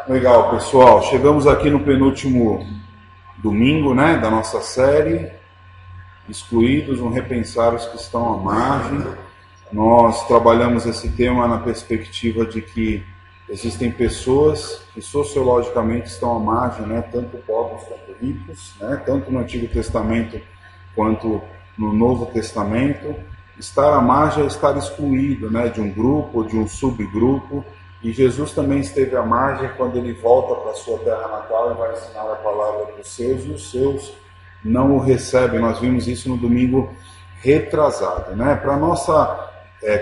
Legal, pessoal. Chegamos aqui no penúltimo domingo, né, da nossa série, Excluídos, um repensar os que estão à margem. Nós trabalhamos esse tema na perspectiva de que existem pessoas que sociologicamente estão à margem, né, tanto pobres quanto ricos, né, tanto no Antigo Testamento quanto no Novo Testamento. Estar à margem é estar excluído, né, de um grupo ou de um subgrupo. E Jesus também esteve à margem quando ele volta para a sua terra natal e vai ensinar a palavra para os seus, e os seus não o recebem. Nós vimos isso no domingo retrasado, né? Para a nossa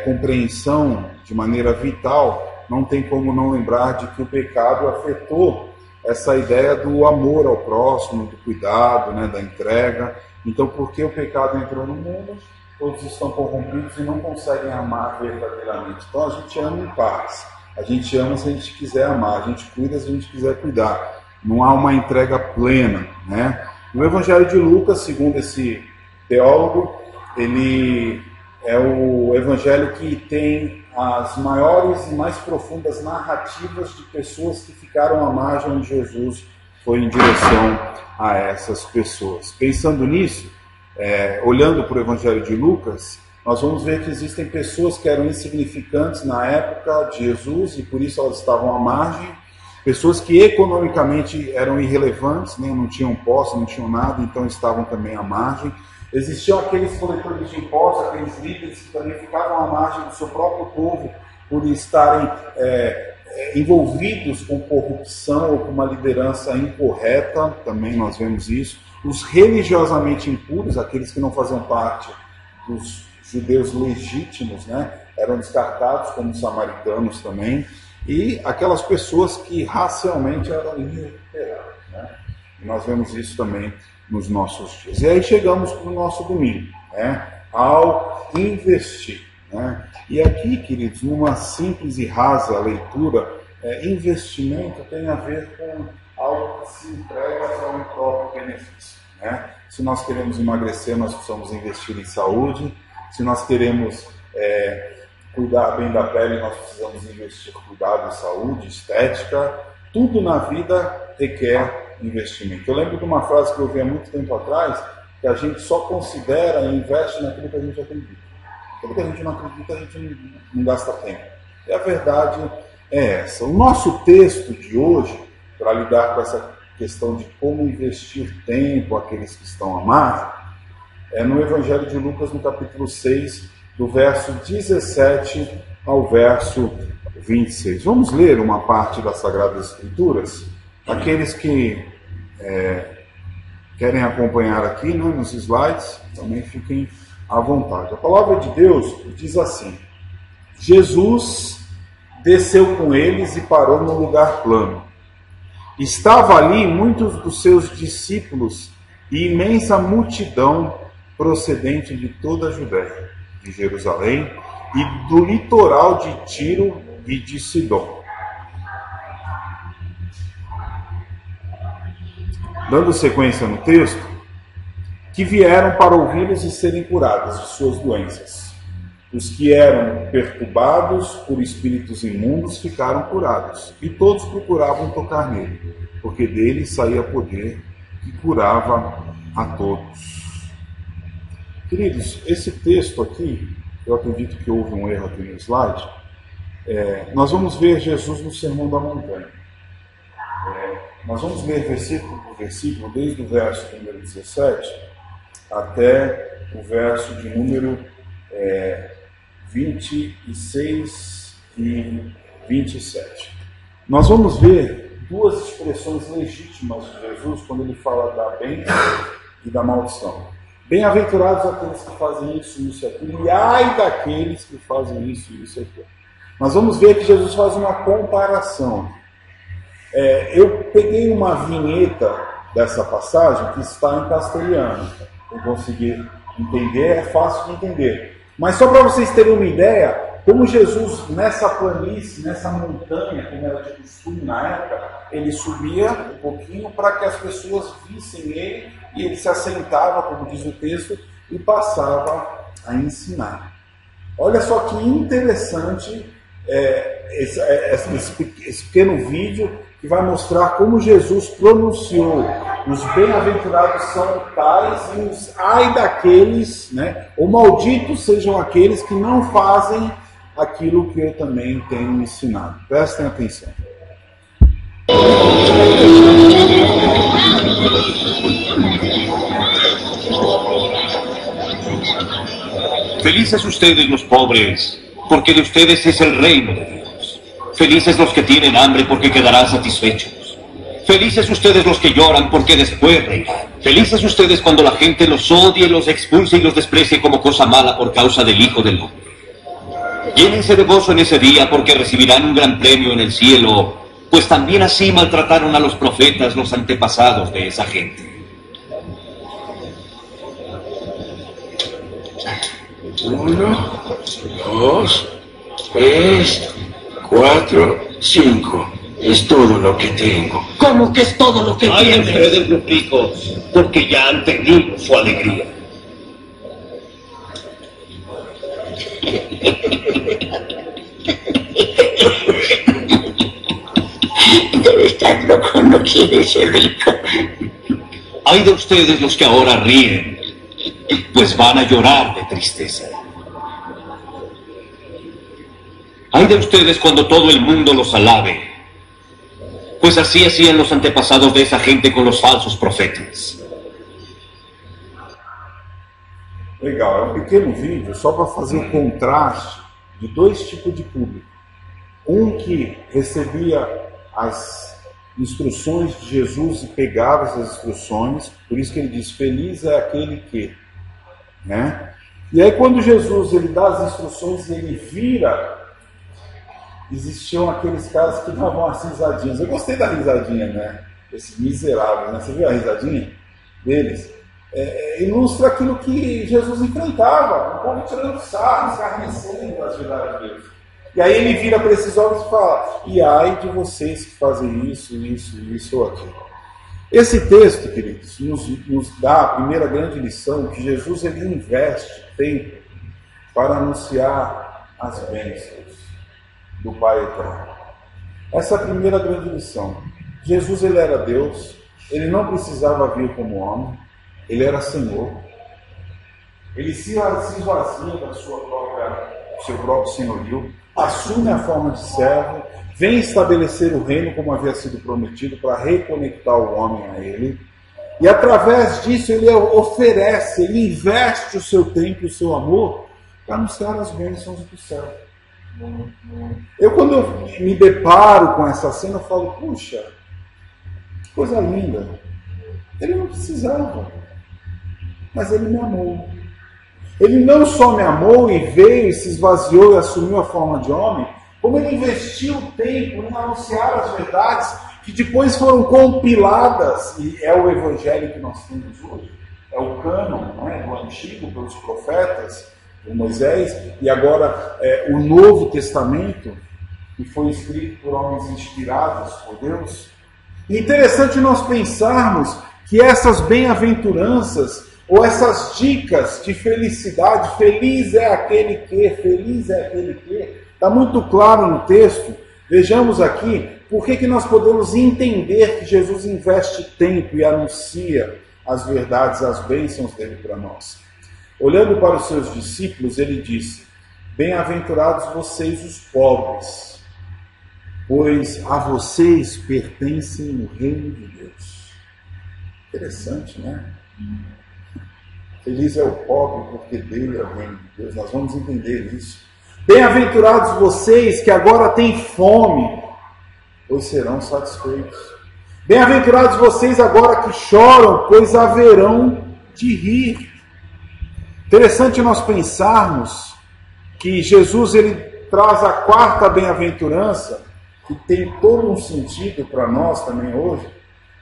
compreensão de maneira vital, não tem como não lembrar de que o pecado afetou essa ideia do amor ao próximo, do cuidado, né, da entrega. Então, porque o pecado entrou no mundo, todos estão corrompidos e não conseguem amar verdadeiramente. Então a gente ama em paz. A gente ama se a gente quiser amar, a gente cuida se a gente quiser cuidar. Não há uma entrega plena, né? No Evangelho de Lucas, segundo esse teólogo, ele é o evangelho que tem as maiores e mais profundas narrativas de pessoas que ficaram à margem onde Jesus foi em direção a essas pessoas. Pensando nisso, olhando para o Evangelho de Lucas, nós vamos ver que existem pessoas que eram insignificantes na época de Jesus e por isso elas estavam à margem, pessoas que economicamente eram irrelevantes, né? Não tinham posse, não tinham nada, então estavam também à margem. Existiam aqueles coletores de impostos, aqueles líderes que também ficavam à margem do seu próprio povo por estarem envolvidos com corrupção ou com uma liderança incorreta, também nós vemos isso. Os religiosamente impuros, aqueles que não faziam parte dos judeus legítimos, né, eram descartados como samaritanos também, e aquelas pessoas que racialmente eram irrecuperadas, né? E nós vemos isso também nos nossos dias. E aí chegamos para o nosso domingo, né, ao investir, né? E aqui, queridos, numa simples e rasa leitura, investimento tem a ver com algo que se entrega para um próprio benefício, né? Se nós queremos emagrecer, nós precisamos investir em saúde. Se nós queremos cuidar bem da pele, nós precisamos investir em cuidado em saúde, estética. Tudo na vida requer investimento. Eu lembro de uma frase que eu ouvi há muito tempo atrás, que a gente só considera e investe naquilo que a gente acredita. Aquilo que a gente não acredita, a gente não gasta tempo. E a verdade é essa. O nosso texto de hoje, para lidar com essa questão de como investir tempo àqueles que estão à margem, é no Evangelho de Lucas, no capítulo 6, do verso 17 ao verso 26. Vamos ler uma parte das Sagradas Escrituras? Aqueles que querem acompanhar aqui, né, nos slides, também fiquem à vontade. A palavra de Deus diz assim: Jesus desceu com eles e parou num lugar plano. Estava ali muitos dos seus discípulos e imensa multidão procedente de toda a Judéia, de Jerusalém e do litoral de Tiro e de Sidom. Dando sequência no texto, que vieram para ouvi-los e serem curados de suas doenças. Os que eram perturbados por espíritos imundos ficaram curados, e todos procuravam tocar nele, porque dele saía poder que curava a todos. Queridos, esse texto aqui, eu acredito que houve um erro aqui no slide, nós vamos ver Jesus no Sermão da Montanha. Nós vamos ler versículo por versículo, desde o verso número 17 até o verso de número 26 e 27. Nós vamos ver duas expressões legítimas de Jesus quando ele fala da bênção e da maldição. Bem-aventurados aqueles que fazem isso, isso e aquilo, e ai daqueles que fazem isso, isso e aquilo. Nós vamos ver que Jesus faz uma comparação. Eu peguei uma vinheta dessa passagem que está em castelhano. Eu consegui entender, é fácil de entender. Mas só para vocês terem uma ideia, como Jesus nessa planície, nessa montanha, como era de costume na época, ele subia um pouquinho para que as pessoas vissem ele, e ele se assentava, como diz o texto, e passava a ensinar. Olha só que interessante esse pequeno vídeo que vai mostrar como Jesus pronunciou: os bem-aventurados são tais e os ai daqueles, né? Ou malditos sejam aqueles que não fazem aquilo que eu também tenho ensinado. Prestem atenção. Felices ustedes los pobres, porque de ustedes es el reino de Dios. Felices los que tienen hambre, porque quedarán satisfechos. Felices ustedes los que lloran, porque después reirán. Felices ustedes cuando la gente los odie, los expulse y los desprecie como cosa mala por causa del Hijo del Hombre. Llénense de gozo en ese día, porque recibirán un gran premio en el cielo, pues también así maltrataron a los profetas, los antepasados de esa gente. 1, 2, 3, 4, 5. Es todo lo que tengo. ¿Cómo que es todo lo que Ay, tienes? ustedes los ricos, porque ya han tenido su alegría. Debe estar loco, no quiere ser rico. Ay de ustedes los que ahora ríen, pues van a llorar de tristeza. Ay de ustedes cuando todo el mundo los alabe, pues así hacían los antepasados de esa gente con los falsos profetas. Legal, é um pequeno vídeo só para fazer o contraste de dois tipos de público. Um que recebia as instruções de Jesus e pegava essas instruções, por isso que ele diz: feliz é aquele que, né? E aí quando Jesus ele dá as instruções e ele vira, existiam aqueles caras que davam as risadinhas. Eu gostei da risadinha, né? Esses miseráveis, né? Você viu a risadinha deles? Ilustra aquilo que Jesus enfrentava, o povo tirando sarro, escarnecendo as verdades deles. E aí ele vira para esses homens e fala: e ai de vocês que fazem isso, isso, isso ou aquilo. Esse texto, queridos, nos dá a primeira grande lição, que Jesus ele investe tempo para anunciar as bênçãos do Pai Eterno. Essa é a primeira grande lição. Jesus ele era Deus, ele não precisava vir como homem, ele era Senhor. Ele se esvazia do seu próprio senhorio, assume a forma de servo, vem estabelecer o reino como havia sido prometido para reconectar o homem a ele. E através disso ele oferece, ele investe o seu tempo e o seu amor para anunciar as bênçãos do céu. Eu quando eu me deparo com essa cena, eu falo: puxa, que coisa linda. Ele não precisava, mas ele me amou. Ele não só me amou e veio e se esvaziou e assumiu a forma de homem, como ele investiu tempo em anunciar as verdades que depois foram compiladas, e é o evangelho que nós temos hoje, é o cânon, né, do Antigo, pelos profetas, por Moisés, e agora o Novo Testamento, que foi escrito por homens inspirados por Deus. E interessante nós pensarmos que essas bem-aventuranças, ou essas dicas de felicidade, feliz é aquele que, está muito claro no texto. Vejamos aqui por que nós podemos entender que Jesus investe tempo e anuncia as verdades, as bênçãos dele para nós. Olhando para os seus discípulos, ele disse: bem-aventurados vocês os pobres, pois a vocês pertencem o reino de Deus. Interessante, né? Feliz é o pobre, porque dele é o reino de Deus. Nós vamos entender isso. Bem-aventurados vocês que agora têm fome, pois serão satisfeitos. Bem-aventurados vocês agora que choram, pois haverão de rir. Interessante nós pensarmos que Jesus ele traz a quarta bem-aventurança, que tem todo um sentido para nós também hoje.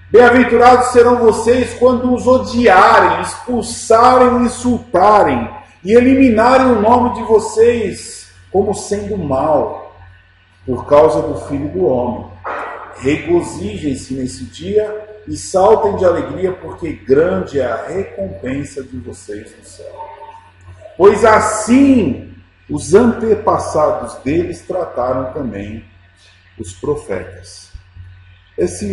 Bem-aventurados serão vocês quando os odiarem, expulsarem, insultarem e eliminarem o nome de vocês como sendo mal, por causa do Filho do Homem. Regozijem-se nesse dia e saltem de alegria, porque grande é a recompensa de vocês no céu. Pois assim os antepassados deles trataram também os profetas. Essa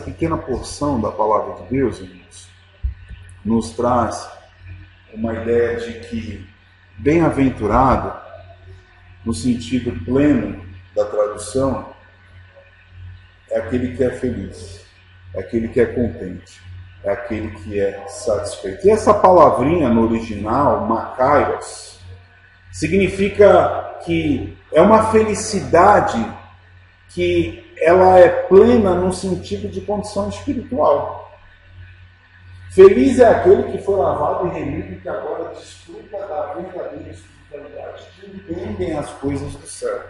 pequena porção da palavra de Deus, irmãos, nos traz uma ideia de que bem-aventurado, no sentido pleno da tradução, é aquele que é feliz, é aquele que é contente, é aquele que é satisfeito. E essa palavrinha no original, makairos, significa que é uma felicidade que ela é plena no sentido de condição espiritual. Feliz é aquele que foi lavado e remido e que agora desfruta da verdadeira espiritualidade, que entendem as coisas do céu.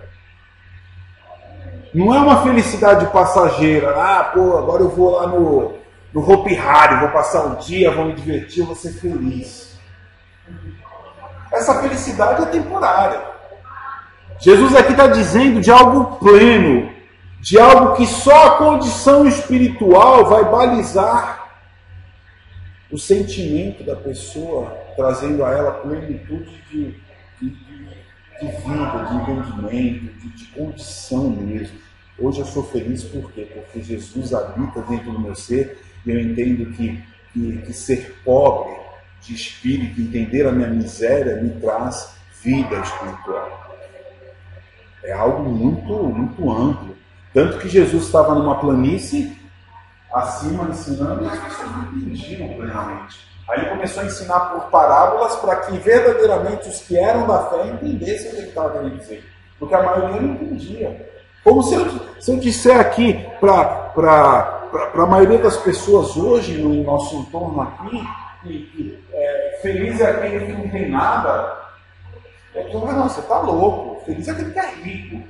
Não é uma felicidade passageira. Agora eu vou lá no Hopi Hari, vou passar um dia, vou me divertir, vou ser feliz. Essa felicidade é temporária. Jesus aqui está dizendo de algo pleno, de algo que só a condição espiritual vai balizar o sentimento da pessoa, trazendo a ela plenitude de vida, de entendimento, de condição mesmo. Hoje eu sou feliz por quê? Porque Jesus habita dentro do meu ser e eu entendo que ser pobre de espírito, entender a minha miséria, me traz vida espiritual. É algo muito, muito amplo. Tanto que Jesus estava numa planície, acima ensinando, e as pessoas não entendiam plenamente. Aí ele começou a ensinar por parábolas para que verdadeiramente os que eram da fé entendessem o que ele estava querendo dizer. Porque a maioria não entendia. Como se eu disser aqui para a maioria das pessoas hoje, no nosso entorno aqui, que feliz é aquele que não tem nada. A pessoa fala, não, você está louco. Feliz é aquele que é rico.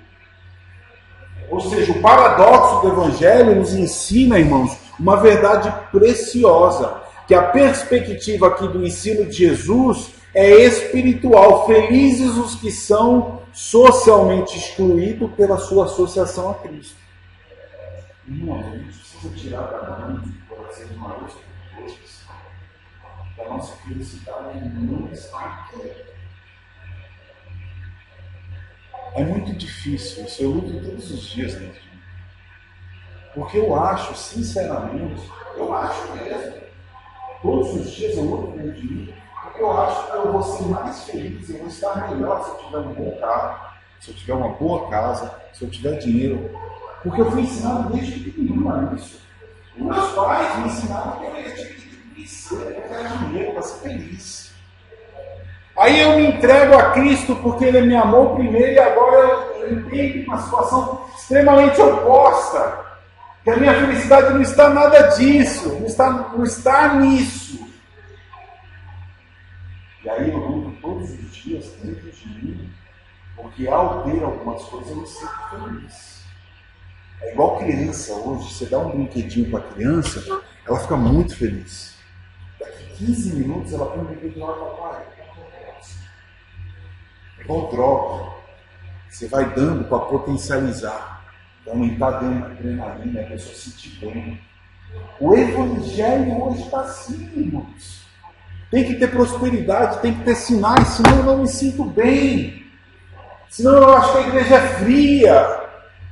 Ou seja, o paradoxo do Evangelho nos ensina, irmãos, uma verdade preciosa, que a perspectiva aqui do ensino de Jesus é espiritual. Felizes os que são socialmente excluídos pela sua associação a Cristo. Irmãos, a gente precisa tirar da mente do coração de uma vez por todas, que a nossa felicidade não está aqui. É muito difícil, isso eu luto todos os dias dentro de mim. Porque eu acho, sinceramente, mesmo, todos os dias eu luto dentro de mim, porque eu acho que eu vou ser mais feliz, eu vou estar melhor se eu tiver um bom carro, se eu tiver uma boa casa, se eu tiver dinheiro. Porque eu fui ensinado desde pequenininho a isso. Os meus pais me ensinaram que eu tinha que ser, eu quero dinheiro para ser feliz. Aí eu me entrego a Cristo porque Ele me amou primeiro e agora eu entendo uma situação extremamente oposta. Que a minha felicidade não está nada disso, não está nisso. E aí eu luto todos os dias dentro de mim, porque ao ter algumas coisas eu me sinto feliz. É igual criança hoje, você dá um brinquedinho para a criança, ela fica muito feliz. Daqui 15 minutos ela põe um brinquedinho lá, papai. É igual droga. Você vai dando para potencializar, para aumentar a adrenalina, a pessoa se sentir bem. O Evangelho hoje está assim, irmãos. Tem que ter prosperidade, tem que ter sinais, senão eu não me sinto bem. Senão eu acho que a igreja é fria.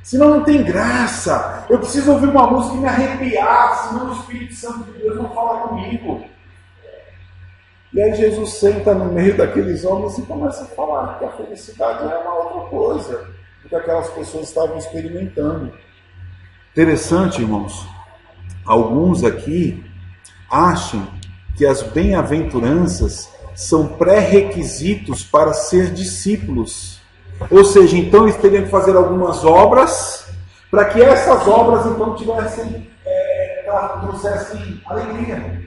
Senão não tem graça. Eu preciso ouvir uma música e me arrepiar, senão o Espírito Santo de Deus não fala comigo. E aí Jesus senta no meio daqueles homens e começa a falar que a felicidade é uma outra coisa do que aquelas pessoas estavam experimentando. Interessante, irmãos. Alguns aqui acham que as bem-aventuranças são pré-requisitos para ser discípulos. Ou seja, então eles teriam que fazer algumas obras para que essas obras então trouxessem alegria.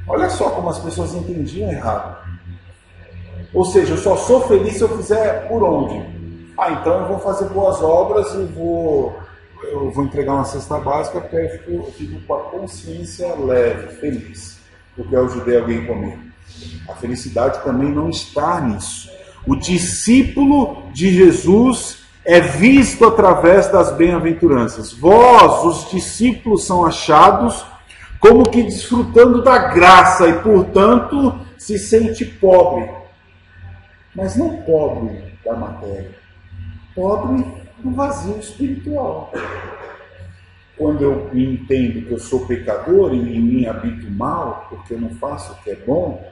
Olha só como as pessoas entendiam errado. Ou seja, eu só sou feliz se eu fizer por onde? Então eu vou fazer boas obras e eu vou entregar uma cesta básica porque aí eu fico com a consciência leve, feliz. Porque eu ajudei alguém comigo. A felicidade também não está nisso. O discípulo de Jesus é visto através das bem-aventuranças. Vós, os discípulos, são achados como que desfrutando da graça e, portanto, se sente pobre. mas não pobre da matéria, pobre do vazio espiritual. Quando eu entendo que eu sou pecador e em mim habito mal, porque eu não faço o que é bom,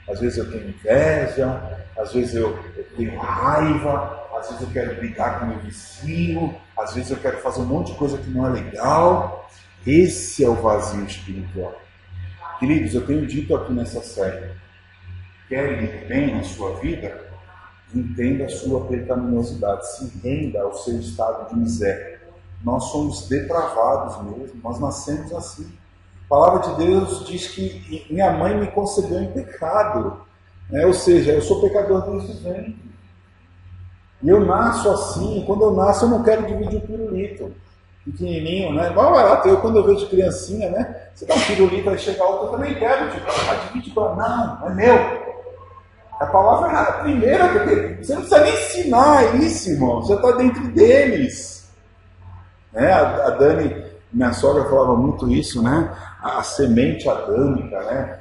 às vezes eu tenho inveja, às vezes eu tenho raiva, às vezes eu quero brigar com meu vizinho, às vezes eu quero fazer um monte de coisa que não é legal. Esse é o vazio espiritual. Queridos, eu tenho dito aqui nessa série, quer ir bem na sua vida, entenda a sua pecaminosidade, se renda ao seu estado de miséria. Nós somos depravados mesmo, nós nascemos assim. A palavra de Deus diz que minha mãe me concebeu em pecado, né? Ou seja, eu sou pecador desde o ventre. E eu nasço assim, quando eu nasço eu não quero dividir o pirulito. Pequenininho, né? Igual barato, quando eu vejo criancinha, né? Você dá um pirulito, aí chega outro, eu também quero, tipo, divide para não é meu. A palavra é a primeira, porque você não precisa nem ensinar isso, irmão, já está dentro deles. Né? A Dani, minha sogra, falava muito isso, né? A semente adâmica, né?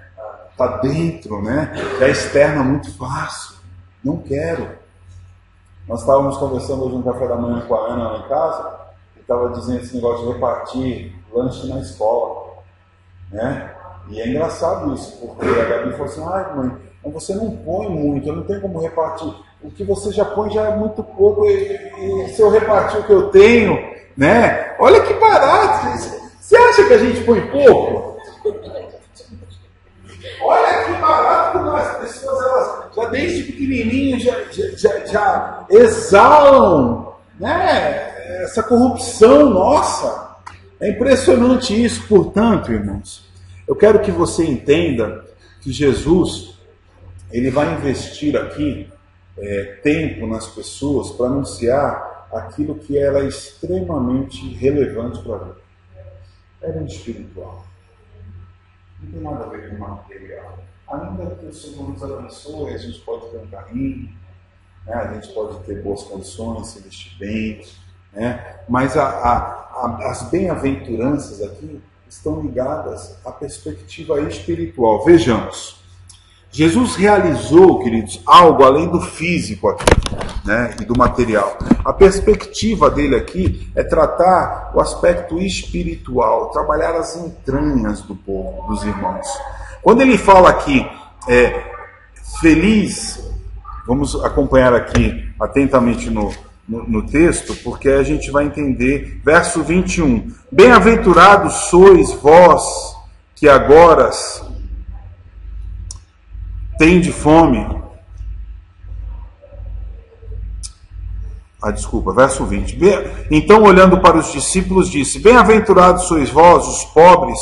Está dentro, né? Já externa muito fácil. Não quero. Nós estávamos conversando hoje no café da manhã com a Ana lá em casa, e estava dizendo esse negócio de repartir lanche na escola, né? E é engraçado isso, porque a Gabi falou assim, ai mãe, mas você não põe muito, eu não tenho como repartir. O que você já põe já é muito pouco, e se eu repartir o que eu tenho, né? Olha que barato! Você acha que a gente põe pouco? Olha que barato que as pessoas, elas, já desde pequenininho, já exalam, né? Essa corrupção nossa. É impressionante isso. Portanto, irmãos, eu quero que você entenda que Jesus, ele vai investir aqui tempo nas pessoas para anunciar aquilo que era extremamente relevante para a vida. Era espiritual. Não tem nada a ver com material. Ainda que o Senhor nos abençoe, a gente pode ter um carrinho, né? A gente pode ter boas condições, se vestir bem, né? Mas as bem-aventuranças aqui estão ligadas à perspectiva espiritual. Vejamos. Jesus realizou, queridos, algo além do físico aqui, né, e do material. A perspectiva dele aqui é tratar o aspecto espiritual, trabalhar as entranhas do povo, dos irmãos. Quando ele fala aqui, feliz, vamos acompanhar aqui atentamente no texto, porque a gente vai entender, verso 21. Bem-aventurados sois vós que agora tende fome. Verso 20. Então, olhando para os discípulos, disse: Bem-aventurados sois vós, os pobres,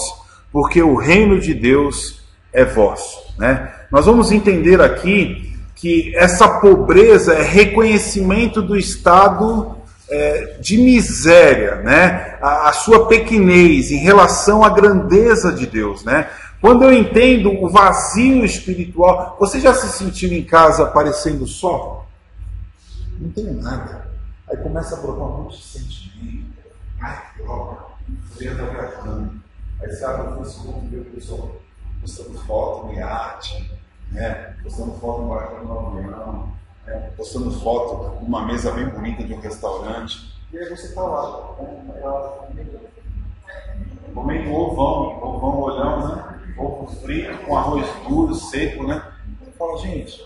porque o reino de Deus é vosso. Né? Nós vamos entender aqui que essa pobreza é reconhecimento do estado de miséria, né? A sua pequenez em relação à grandeza de Deus, né? Quando eu entendo o vazio espiritual, você já se sentiu em casa parecendo só? Não tenho nada. Aí começa a brotar um monte de sentimento. Ai, que droga, eu já estou viajando. Aí você abre o Facebook e vê o pessoal postando foto no iate, né? Postando foto no barco no avião, né? Postando foto numa mesa bem bonita de um restaurante. E aí você está lá, comendo ovão olhão, né? Ovo frito com arroz duro, seco, né? Você fala, gente,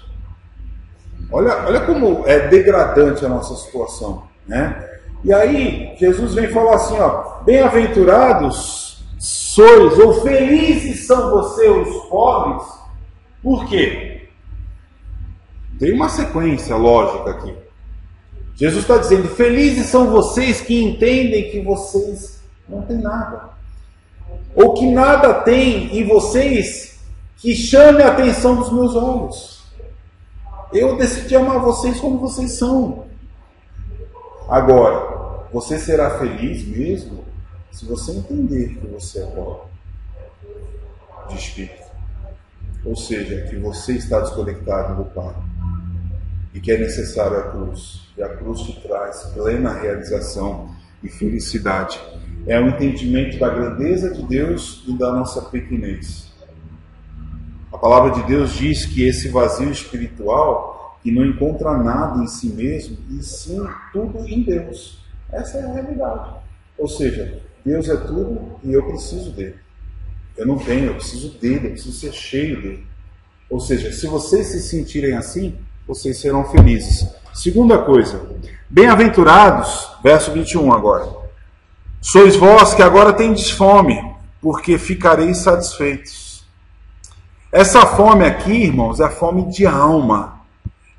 olha como é degradante a nossa situação, né? E aí, Jesus vem falar assim, ó, bem-aventurados sois, ou felizes são vocês, os pobres. Por quê? Tem uma sequência lógica aqui. Jesus está dizendo, felizes são vocês que entendem que vocês não têm nada. Ou que nada tem em vocês que chame a atenção dos meus olhos. Eu decidi amar vocês como vocês são. Agora, você será feliz mesmo se você entender que você é pobre de espírito. Ou seja, que você está desconectado do Pai. E que é necessário a cruz. E a cruz te traz plena realização e felicidade. É o entendimento da grandeza de Deus e da nossa pequenez. A palavra de Deus diz que esse vazio espiritual que não encontra nada em si mesmo, e sim tudo em Deus. Essa é a realidade. Ou seja, Deus é tudo e eu preciso dele. Eu não tenho, eu preciso dele, eu preciso ser cheio dele. Ou seja, se vocês se sentirem assim, vocês serão felizes. Segunda coisa, bem-aventurados, verso 21 agora. Sois vós que agora tendes fome, porque ficareis satisfeitos. Essa fome aqui, irmãos, é a fome de alma.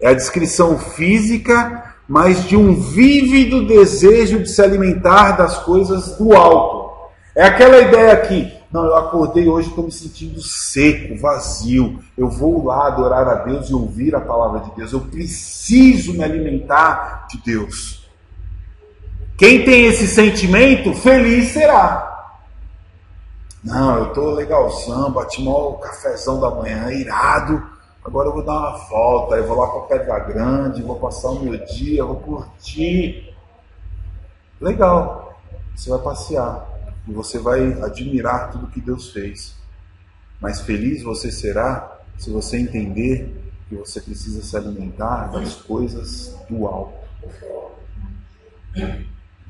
É a descrição física, mas de um vívido desejo de se alimentar das coisas do alto. É aquela ideia aqui, não, eu acordei hoje e estou me sentindo seco, vazio. Eu vou lá adorar a Deus e ouvir a palavra de Deus. Eu preciso me alimentar de Deus. Quem tem esse sentimento, feliz será. Não, eu estou legalzão, bati mal o cafezão da manhã, irado. Agora eu vou dar uma volta, eu vou lá para Pedra Grande, vou passar o meu dia, vou curtir. Legal, você vai passear e você vai admirar tudo que Deus fez. Mas feliz você será se você entender que você precisa se alimentar das coisas do alto.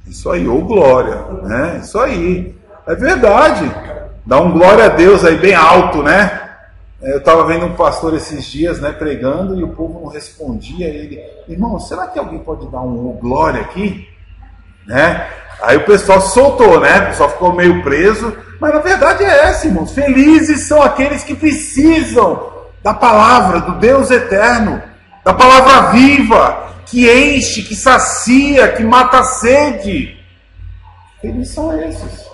Isso aí, ou glória, né? Isso aí, é verdade. Dá um glória a Deus aí bem alto, né? Eu estava vendo um pastor esses dias, né, pregando, e o povo não respondia. Ele, irmão, será que alguém pode dar um glória aqui? Né? Aí o pessoal se soltou, né? O pessoal ficou meio preso. Mas na verdade é essa, irmãos. Felizes são aqueles que precisam da palavra, do Deus eterno, da palavra viva, que enche, que sacia, que mata a sede. Felizes são esses.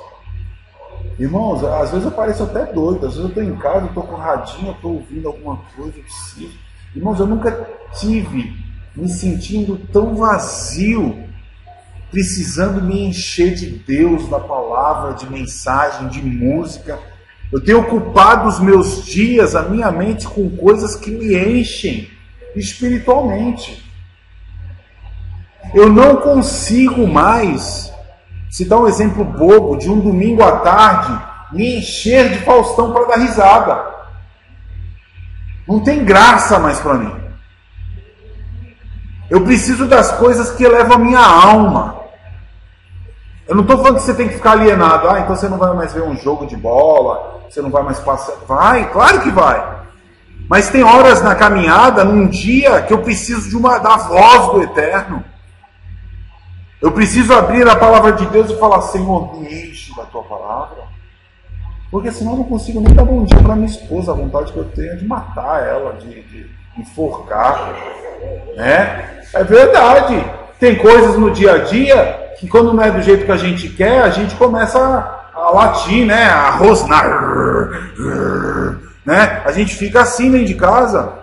Irmãos, às vezes eu pareço até doido, às vezes eu estou em casa, estou com o radinho, estou ouvindo alguma coisa, eu preciso. Irmãos, eu nunca tive me sentindo tão vazio, precisando me encher de Deus, da palavra, de mensagem, de música. Eu tenho ocupado os meus dias, a minha mente, com coisas que me enchem espiritualmente. Eu não consigo mais, se dá um exemplo bobo, de um domingo à tarde, me encher de Faustão para dar risada. Não tem graça mais para mim. Eu preciso das coisas que elevam a minha alma. Eu não estou falando que você tem que ficar alienado. Ah, então você não vai mais ver um jogo de bola, você não vai mais passear. Vai, claro que vai. Mas tem horas na caminhada, num dia, que eu preciso da voz do Eterno. Eu preciso abrir a palavra de Deus e falar, Senhor, me enche da tua palavra. Porque senão eu não consigo nem dar bom dia para minha esposa. A vontade que eu tenho é de matar ela, de enforcar. Né? É verdade. Tem coisas no dia a dia que quando não é do jeito que a gente quer, a gente começa a latir, né? A rosnar. Né? A gente fica assim dentro de casa.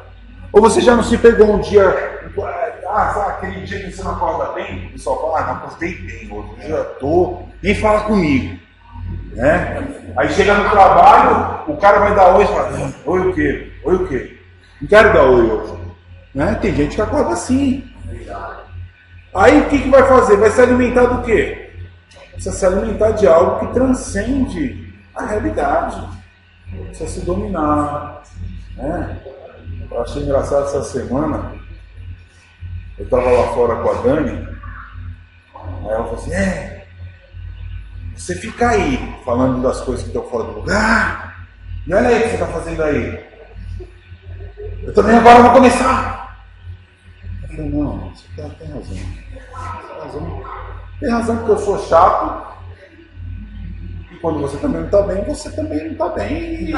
Ou você já não se pegou um dia... sabe aquele dia que você não acorda bem? O pessoal fala, não acordei bem, outro dia estou, nem fala comigo. Né? Aí chega no trabalho, o cara vai dar oi e fala, oi o quê? Oi o quê? Não quero dar oi hoje. Né? Tem gente que acorda assim. Aí o que vai fazer? Vai se alimentar do quê? Precisa se alimentar de algo que transcende a realidade. Precisa se dominar. Né? Eu achei engraçado essa semana. Eu estava lá fora com a Dani, aí ela falou assim, você fica aí, falando das coisas que estão fora do lugar, e olha aí o que você está fazendo aí. Eu também agora vou começar. Eu falei, não, você tem razão. Tem razão porque eu sou chato, e quando você também não está bem, você também não está bem.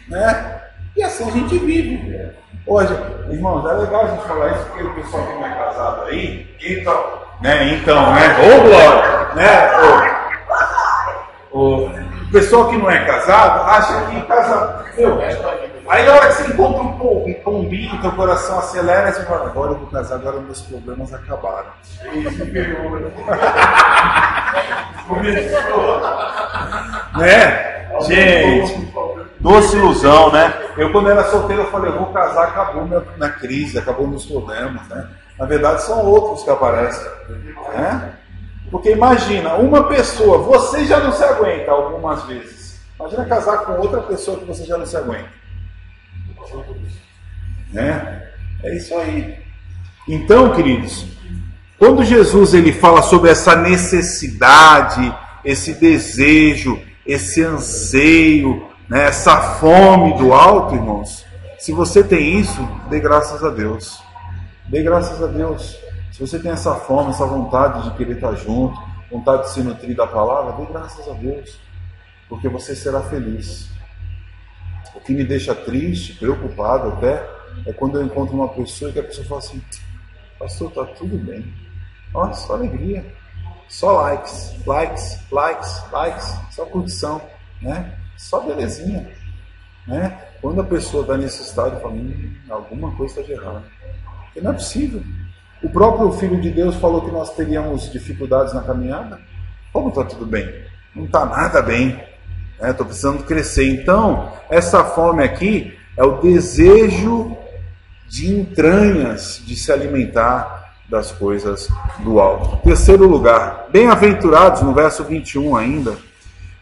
Né? E assim a gente vive. Hoje, irmãos, é legal a gente falar isso, porque o pessoal que não é casado aí, né? Ô glória, né? O pessoal que não é casado acha que casa. Aí na hora que você encontra um pombinho, teu coração acelera e você fala, agora eu vou casar, agora meus problemas acabaram. Né? Gente, doce ilusão, né? Eu quando era solteiro eu falei, eu vou casar, acabou minha crise, acabou meus problemas, né? Na verdade são outros que aparecem, né? Porque imagina, uma pessoa, você já não se aguenta algumas vezes. Imagina casar com outra pessoa que você já não se aguenta. Né? É isso aí. Então, queridos, quando Jesus ele fala sobre essa necessidade, esse desejo, esse anseio, né, essa fome do alto, irmãos, se você tem isso, dê graças a Deus. Dê graças a Deus. Se você tem essa fome, essa vontade de querer estar junto, vontade de se nutrir da palavra, dê graças a Deus, porque você será feliz. O que me deixa triste, preocupado até, é quando eu encontro uma pessoa e que a pessoa fala assim: pastor, está tudo bem. Nossa, só alegria. Só likes, só curtição, né? Só belezinha, né? Quando a pessoa está nesse estado, fala: alguma coisa está de errado. Porque não é possível. O próprio Filho de Deus falou que nós teríamos dificuldades na caminhada. Como está tudo bem? Não está nada bem. Estou precisando crescer. Então, essa fome aqui é o desejo de entranhas de se alimentar das coisas do alto. Terceiro lugar, bem-aventurados, no verso 21 ainda,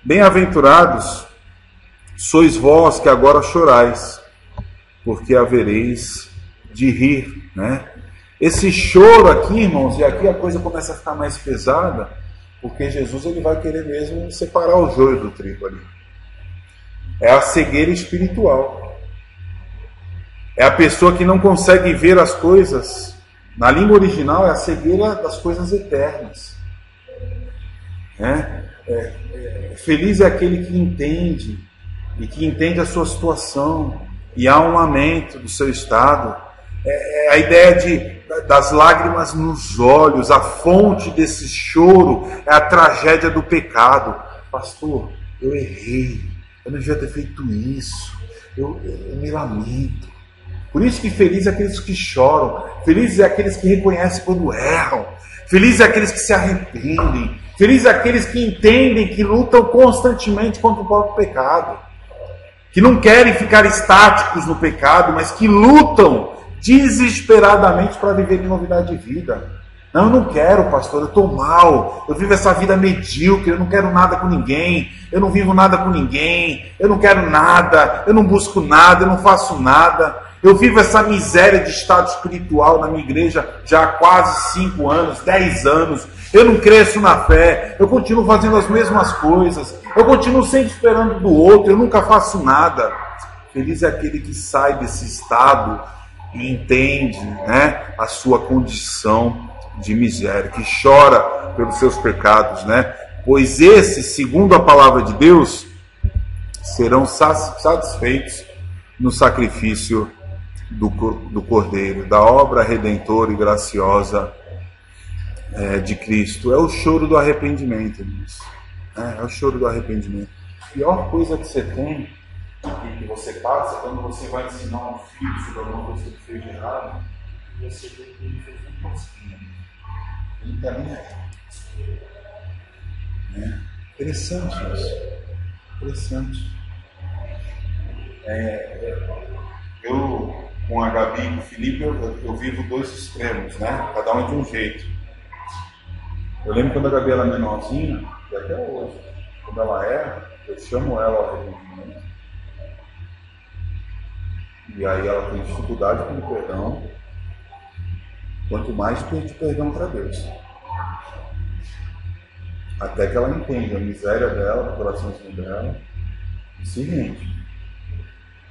bem-aventurados sois vós que agora chorais, porque havereis de rir, né? Esse choro aqui, irmãos, e aqui a coisa começa a ficar mais pesada, porque Jesus ele vai querer mesmo separar o joio do trigo ali. É a cegueira espiritual. É a pessoa que não consegue ver as coisas. Na língua original é a cegueira das coisas eternas. Feliz é aquele que entende, e que entende a sua situação, e há um lamento do seu estado. É a ideia das lágrimas nos olhos, a fonte desse choro é a tragédia do pecado. Pastor, eu errei, eu não devia ter feito isso, eu me lamento. Por isso que feliz é aqueles que choram, felizes é aqueles que reconhecem quando erram, felizes é aqueles que se arrependem, felizes é aqueles que entendem, que lutam constantemente contra o próprio pecado, que não querem ficar estáticos no pecado, mas que lutam desesperadamente para viver em novidade de vida. Não, eu não quero, pastor, eu estou mal, eu vivo essa vida medíocre, eu não quero nada com ninguém, eu não vivo nada com ninguém, eu não quero nada, eu não busco nada, eu não faço nada, eu vivo essa miséria de estado espiritual na minha igreja já há quase 5 anos, 10 anos, eu não cresço na fé, eu continuo fazendo as mesmas coisas, eu continuo sempre esperando do outro, eu nunca faço nada. Feliz é aquele que sai desse estado e entende, né, a sua condição de miséria, que chora pelos seus pecados, né? Pois esses, segundo a palavra de Deus, serão satisfeitos no sacrifício do Cordeiro, da obra redentora e graciosa de Cristo. É o choro do arrependimento, irmãos. É o choro do arrependimento. A pior coisa que você tem, que você passa, quando você vai ensinar um filho sobre alguma coisa que ele fez de errado, e você vê que ele fez um pouquinho. Ele também interessante isso. Interessante. Eu, com a Gabi e com o Felipe, eu vivo dois extremos, né? Cada um de um jeito. Eu lembro quando a Gabi era menorzinha, e até hoje, quando ela erra, eu chamo ela ao arrependimento. E aí ela tem dificuldade com o perdão. Quanto mais pedir perdão para Deus. Até que ela entenda a miséria dela, o coraçãozinho dela, e se rende.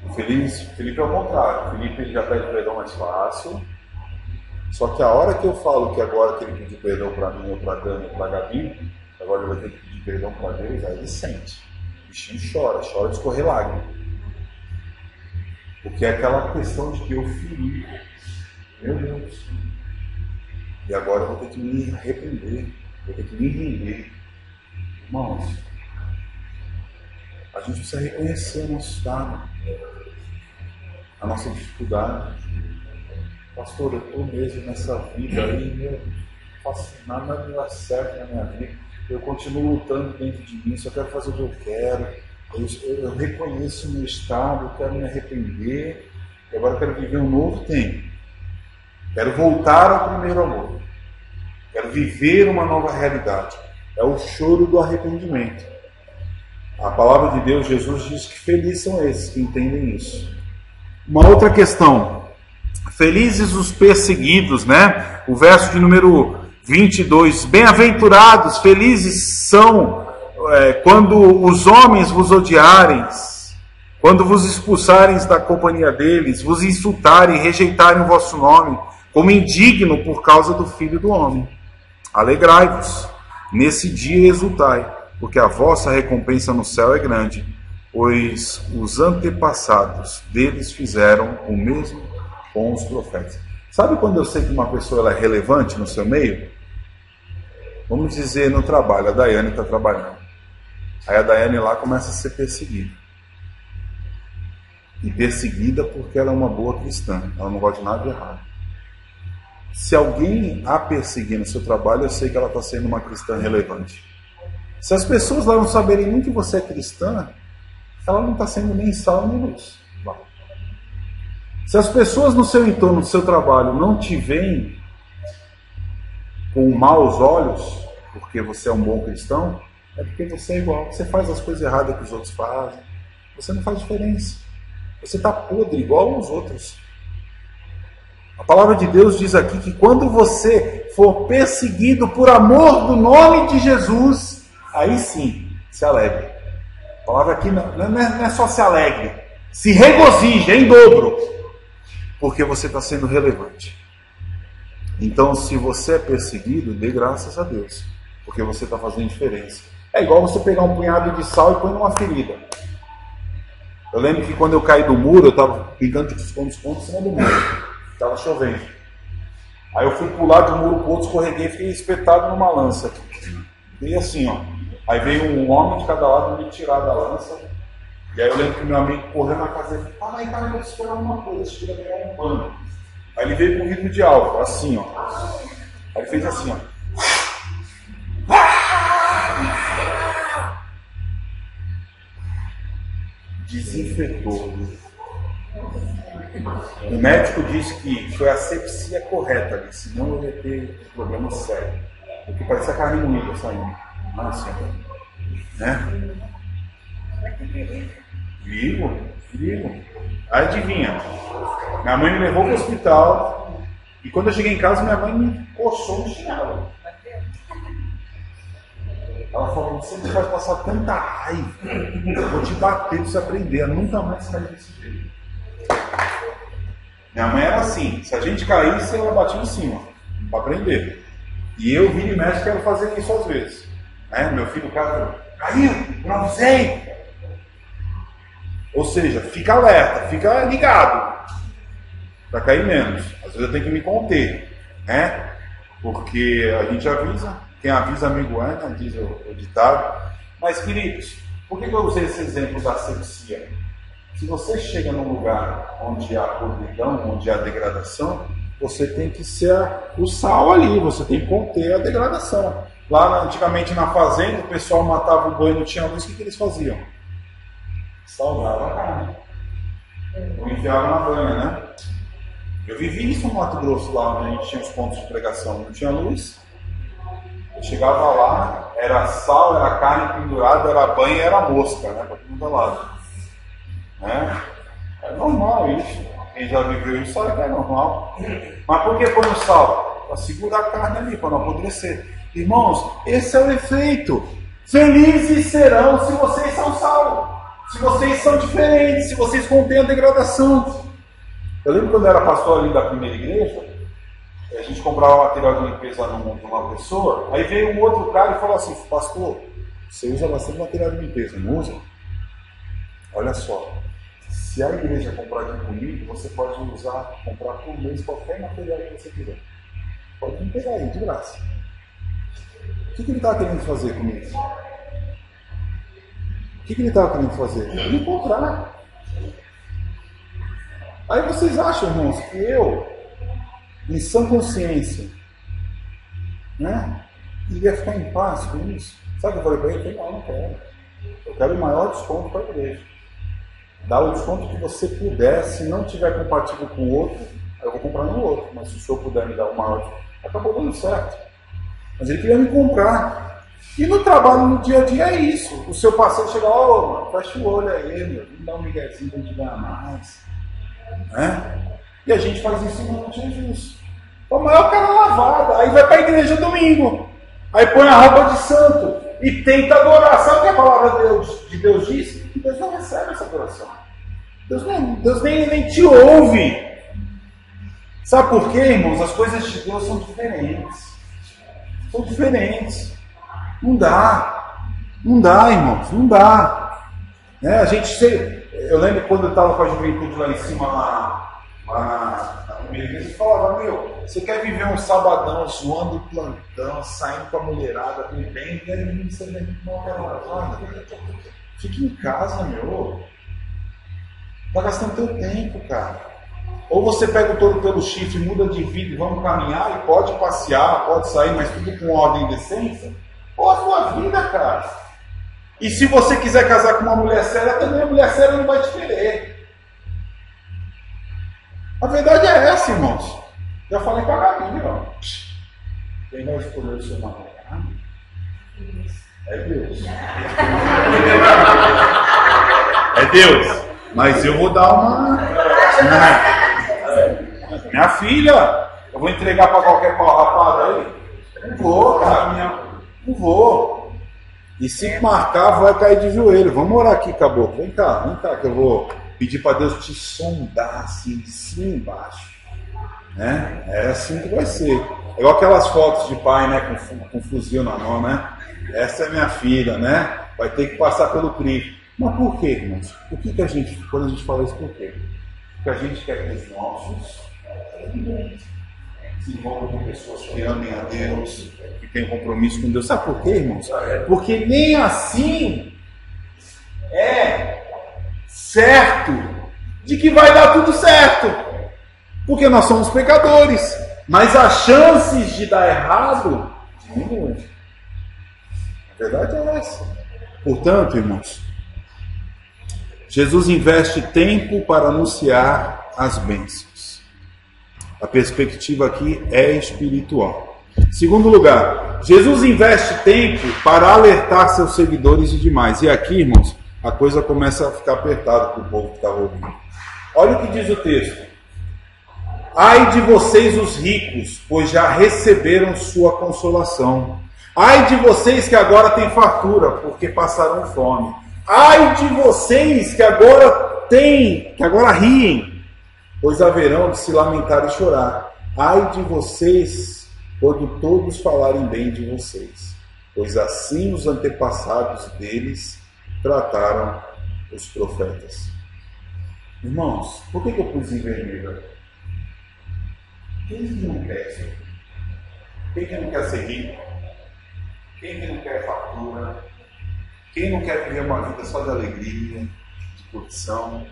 O Felipe é o contrário. O Felipe ele já pede perdão mais fácil. Só que a hora que eu falo que agora que ele pediu perdão para mim, ou para a Dani, ou para a Gabi, agora ele vai ter que pedir perdão para Deus, aí ele sente. O bichinho chora de escorrer lágrima. Porque é aquela questão de que eu feri. Meu Deus. E agora eu vou ter que me arrepender, vou ter que me render. Irmãos, a gente precisa reconhecer o nosso estado, a nossa dificuldade. Pastor, eu estou mesmo nessa vida aí, eu não faço nada que dá certo na minha vida. Eu continuo lutando dentro de mim, só quero fazer o que eu quero. Eu reconheço o meu estado, eu quero me arrepender. E agora eu quero viver um novo tempo. Quero voltar ao primeiro amor. Quero viver uma nova realidade. É o choro do arrependimento. A palavra de Deus, Jesus diz que felizes são esses que entendem isso. Uma outra questão. Felizes os perseguidos, né? O verso de número 22. Bem-aventurados, felizes são quando os homens vos odiarem, quando vos expulsarem da companhia deles, vos insultarem, rejeitarem o vosso nome, como indigno por causa do Filho do Homem. Alegrai-vos, nesse dia e exultai, porque a vossa recompensa no céu é grande, pois os antepassados deles fizeram o mesmo com os profetas. Sabe quando eu sei que uma pessoa ela é relevante no seu meio? Vamos dizer no trabalho, a Daiane está trabalhando. Aí a Daiane lá começa a ser perseguida. E perseguida porque ela é uma boa cristã, ela não gosta de nada de errado. Se alguém a perseguir no seu trabalho, eu sei que ela está sendo uma cristã relevante. Se as pessoas lá não saberem nem que você é cristã, ela não está sendo nem sal nem luz. Se as pessoas no seu entorno, no seu trabalho, não te veem com maus olhos, porque você é um bom cristão, é porque você é igual. Você faz as coisas erradas que os outros fazem. Você não faz diferença. Você está podre igual aos outros. A palavra de Deus diz aqui que quando você for perseguido por amor do nome de Jesus, aí sim, se alegre. A palavra aqui não é só se alegre, se regozije em dobro, porque você está sendo relevante. Então, se você é perseguido, dê graças a Deus, porque você está fazendo diferença. É igual você pegar um punhado de sal e pôr numa ferida. Eu lembro que quando eu caí do muro, eu estava brincando de esconde-esconde em cima do muro. Estava chovendo. Aí eu fui pular de um muro para o outro, escorreguei e fiquei espetado numa lança. E assim, ó. Aí veio um homem de cada lado me tirar da lança. E aí eu lembro que meu amigo correu na casa dele. Aí, cara, eu vou te esperar uma coisa, deixa eu pegar um pano. Aí ele veio com vidro de álcool, assim, ó. Aí ele fez assim, ó. Desinfetou. O médico disse que foi a asepsia correta ali, senão eu ia ter problema sério. Porque parece a carne moída saindo. Assim, né? Vivo. Aí adivinha, minha mãe me levou para o hospital e quando eu cheguei em casa, minha mãe me coçou no chinelo. Ela falou: você não vai passar tanta raiva, eu vou te bater para você aprender a nunca mais cair desse jeito. Minha mãe era assim, se a gente caísse, ela batia em cima, para aprender. E eu, vira e mexe, quero fazer isso às vezes. Né? Meu filho caiu, não avisei. Ou seja, fica alerta, fica ligado, para cair menos. Às vezes eu tenho que me conter, né? Porque a gente avisa, quem avisa amigo é, né? Diz o ditado. Mas, queridos, por que eu usei esse exemplo da asepsia? Se você chega num lugar onde há podridão, onde há degradação, você tem que ser o sal ali, você tem que conter a degradação. Lá antigamente na fazenda, o pessoal matava o boi e não tinha luz, o que eles faziam? Salgava a carne. Ou enfiava na banha, né? Eu vivi isso no Mato Grosso, lá onde a gente tinha os pontos de pregação, não tinha luz. Eu chegava lá, era sal, era carne pendurada, era banha, era mosca, né? Para todo lado. Né? É normal isso. Quem já viveu isso sabe que é normal. Mas por que põe o sal? Para segurar a carne ali, para não apodrecer. Irmãos, esse é o efeito. Felizes serão se vocês são sal. Se vocês são diferentes, se vocês contêm a degradação. Eu lembro quando eu era pastor ali da primeira igreja, a gente comprava material de limpeza numa pessoa, aí veio um outro cara e falou assim: pastor, você usa bastante material de limpeza, não usa? Olha só, se a igreja comprar aqui comigo, você pode comprar por mês qualquer material que você quiser. Pode me pegar aí, de graça. O que ele estava querendo fazer comigo? O que ele estava querendo fazer? Me comprar. Aí vocês acham, irmãos, que eu, em sã consciência, né, iria ficar em paz com isso? Sabe o que eu falei para ele? Não quero. Eu quero o maior desconto para a igreja. Dá o desconto que você puder. Se não tiver compatível com o outro, eu vou comprar no outro. Mas se o senhor puder me dar o maior desconto, acabou dando certo. Mas ele queria me comprar. E no trabalho, no dia a dia, é isso. O seu parceiro chega lá: ô, mano, fecha o olho aí, meu. Me dá um miguezinho pra gente ganhar mais. Né? E a gente faz isso em nome de Jesus. O maior cara lavada. Aí vai para a igreja domingo. Aí põe a roupa de santo. E tenta adorar. Sabe o que a palavra de Deus diz? Que Deus não recebe essa adoração. Deus nem te ouve. Sabe por quê, irmãos? As coisas de Deus são diferentes. São diferentes. Não dá. Não dá, irmãos. Não dá. Né? Eu lembro quando eu estava com a juventude lá em cima, lá na primeira igreja, eu falava, você quer viver um sabadão zoando o plantão, saindo com a mulherada, bebendo, e aí você vem com uma lavada. Fique em casa, Tá gastando teu tempo, cara. Ou você pega o touro pelo chifre, muda de vida e vamos caminhar, e pode passear, pode sair, mas tudo com ordem e decência. Ou a sua vida, cara. E se você quiser casar com uma mulher séria, também a mulher séria não vai te querer. A verdade é essa, irmãos. Já falei com a Gabi, ó. Quem vai escolher o seu namorado? É Deus. É Deus. Mas eu vou dar uma... Minha filha, eu vou entregar para qualquer pau rapado aí? Não vou, cara. Não vou. E se marcar, vai cair de joelho. Vamos orar aqui, caboclo. Vem cá, que eu vou pedir para Deus te sondar assim, de cima e embaixo. Né? É assim que vai ser. É igual aquelas fotos de pai, né, com fuzil na mão, né? Essa é minha filha, né? Vai ter que passar pelo crivo. Mas por quê, irmãos? Por que a gente, quando a gente fala isso, por quê? Porque a gente quer que os nossos se envolvam com pessoas que amem a Deus, que tenham compromisso com Deus. Sabe por quê, irmãos? Porque nem assim é certo de que vai dar tudo certo. Porque nós somos pecadores. Mas as chances de dar errado diminuem. A verdade é essa. Portanto, irmãos, Jesus investe tempo para anunciar as bênçãos. A perspectiva aqui é espiritual. Segundo lugar, Jesus investe tempo para alertar seus seguidores e demais. E aqui, irmãos, a coisa começa a ficar apertada para o povo que estava ouvindo. Olha o que diz o texto. Ai de vocês os ricos, pois já receberam sua consolação. Ai de vocês que agora têm fartura, porque passaram fome. Ai de vocês que agora riem, pois haverão de se lamentar e chorar. Ai de vocês, quando todos falarem bem de vocês, pois assim os antepassados deles trataram os profetas. Irmãos, por que eu pus em vermelho? Quem que não quer ser? Quem que não quer ser rico? Quem que não quer fartura? Quem não quer viver uma vida só de alegria, de curtição,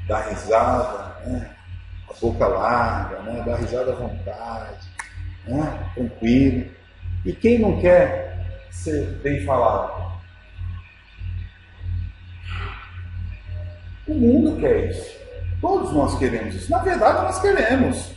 dar risada, né? A boca larga, né? Dar risada à vontade, né? Tranquilo. E quem não quer ser bem falado? O mundo quer isso. Todos nós queremos isso. Na verdade, nós queremos.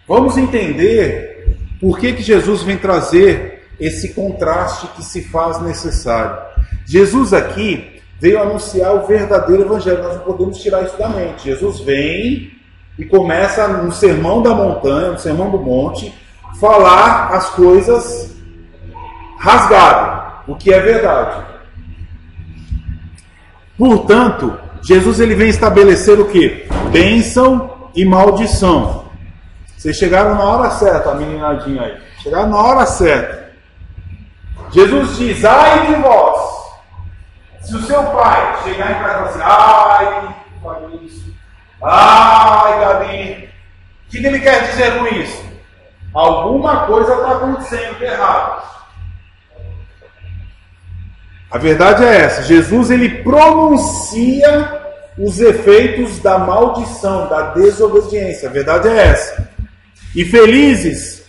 Vamos entender por que Jesus vem trazer esse contraste que se faz necessário. Jesus aqui veio anunciar o verdadeiro evangelho. Nós não podemos tirar isso da mente. Jesus vem e começa no sermão da montanha, no sermão do monte, falar as coisas rasgado, o que é verdade. Portanto, Jesus ele vem estabelecer o quê? Bênção e maldição. Vocês chegaram na hora certa, a meninadinha aí. Chegaram na hora certa. Jesus diz, ai de vós. Se o seu pai chegar em casa e falar assim, ai, Fabrício, ai, Gabi, o que ele quer dizer com isso? Alguma coisa está acontecendo de errado. A verdade é essa. Jesus ele pronuncia os efeitos da maldição, da desobediência. A verdade é essa. E felizes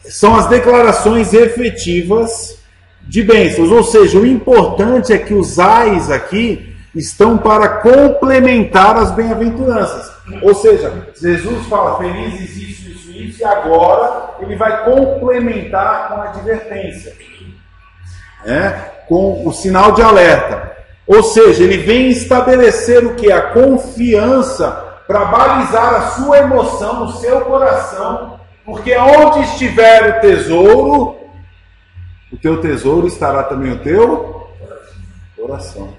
são as declarações efetivas de bênçãos. Ou seja, o importante é que os ais aqui estão para complementar as bem-aventuranças. Ou seja, Jesus fala felizes isso, e agora ele vai complementar com a advertência. Com o sinal de alerta. Ou seja, ele vem estabelecer o que? A confiança para balizar a sua emoção, o seu coração, porque onde estiver o teu tesouro estará também o teu coração.